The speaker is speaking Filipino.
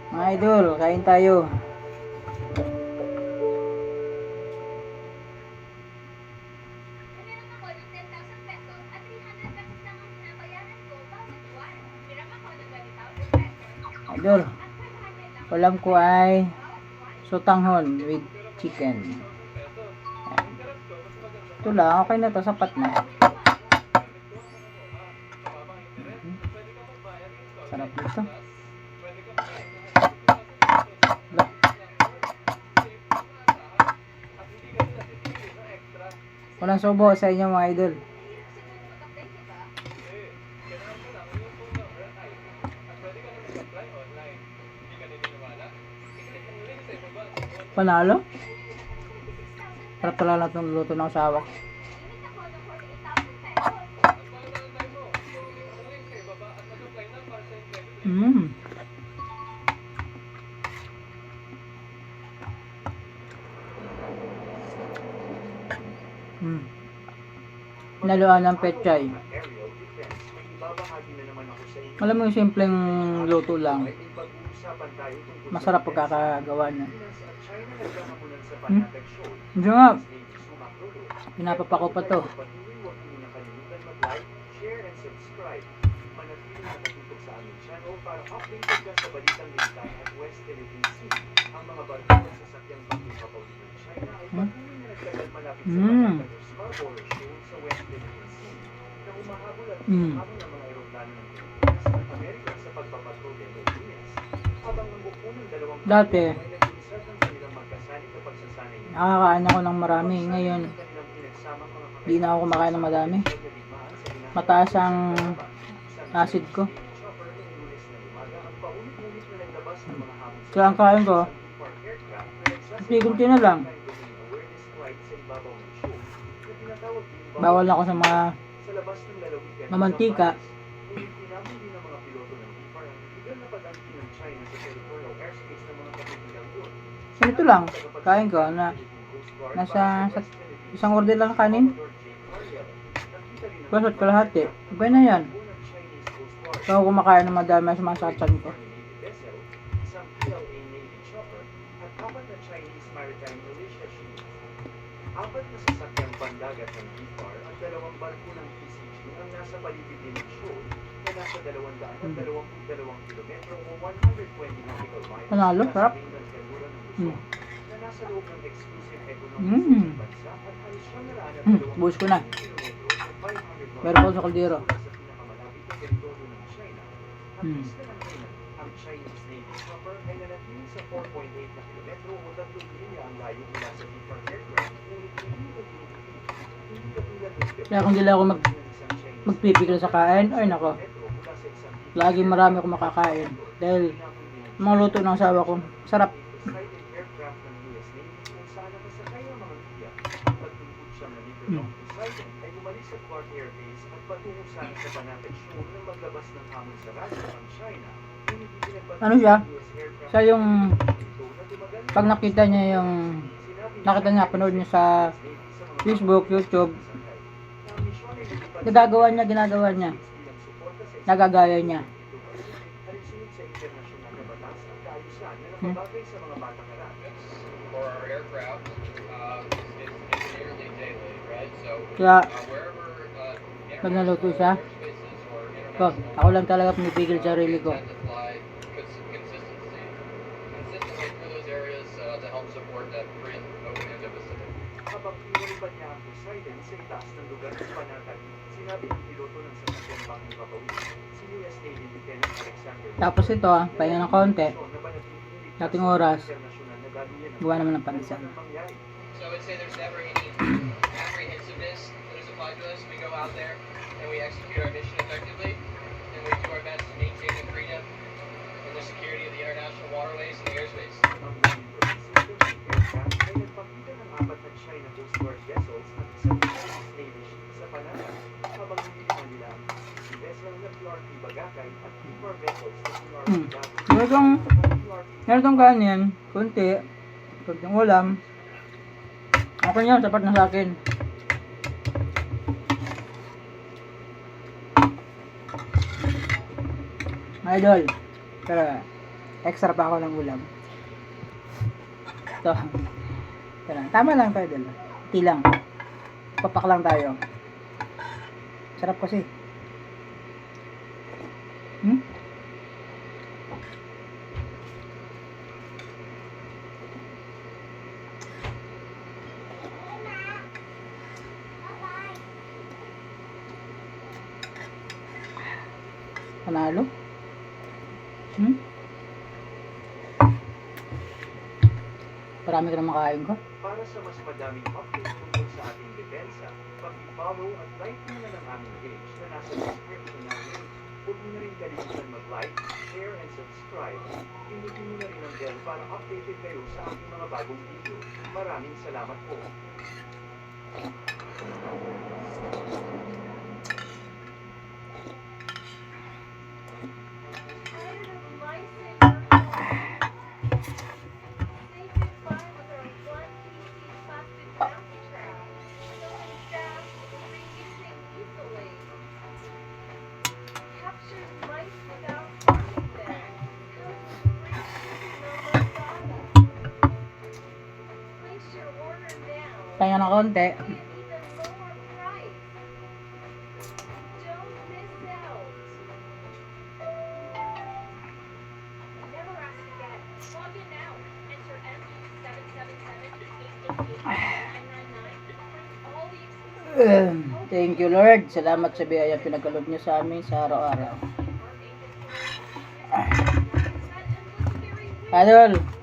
Mga idol, kain tayo. Idol, ulam ko ay sotanghon with chicken. Ito lang, okay na to, sapat na. Sarap nito. Walang subo sa inyo mga idol. Panalo? Sarap talaga itong luto ng asawa ko. Naluan ng pechay. Alam mo yung simpleng luto lang. Masarap pagkakagawa niya. Hindi nga. Pinapapako pa to. Dati nakakain ako ng marami. Ngayon hindi na ako kumakain ng madami. Mataas ang acid ko. Kaya ang kain ko kunti na lang. Bawal na ako sa mga mamantika. Ito lang, kain ko na nasa isang order lang kanin. Basot kalahati. Okay na yan. So ako kumakain ng madami sa mga saksan ko. Apat na sasakyang pandagat ng BIFAR at 2 barko ng PCG ang nasa paligid din ng shoal na nasa 222 kilometro o 120 nautical miles. Panalo, sarap. Na nasa loob ng exclusive economic zone ng bansa at halos 102 buhos ko na. Meron ko sa kaldero. Sa pinakamalapit na teritoryo ng China, at isla ng Hainan, ang Chinese Navy chopper ay nanatili sa 4.8 na kilometro o 3 milya ang layo mula sa BIFAR aircraft. Kaya kung hindi ako magpipigil sa kain, ay nako, lagi marami akong makakain dahil mga luto ng asawa ko sarap. Ano siya? Siya yung pag nakita niya panood niya sa Facebook, YouTube, ginagawa niya, nagagaya niya. Kaya pag naluto siya, ako lang talaga pumipigil sa sarili ko. Habang pinaliban niya ang Poseidon sa itaas ng lugar ng Panatag, sinabi ng piloto ng sasakyan Banging Papawid, si US Navy Lieutenant Alexander. Tapos ito pahinga ng konti, dating oras, gawa naman ng panisan. So I would say there's never any apprehensiveness that is applied to us. We go out there and we execute our mission effectively, and we do our best to maintain the freedom and the security of the international waterways and the airspace. Meron kanin, kunti, kunting ulam. Okay yan, sapat na sa akin. Idol, tara. Extra pa ako ng ulam. Ito. Ito lang. Tama lang tayo dala. Tea lang. Papak lang tayo. Sarap kasi. Hmm? Panalo? Hmm? Marami ka na makain ko? Para sa mas madaming updates tungkol sa ating depensa, pag-follow at like mo na lang aming page na nasa description ng link. Huwag mo na rin kalimutan mag-like, share, and subscribe. Pindutin mo na rin ang bell para updated kayo sa ating mga bagong video. Maraming salamat po. Kaya ng konti. Thank you Lord. Salamat sa biyaya pinagkaloob niyo sa amin sa araw-araw. Adol.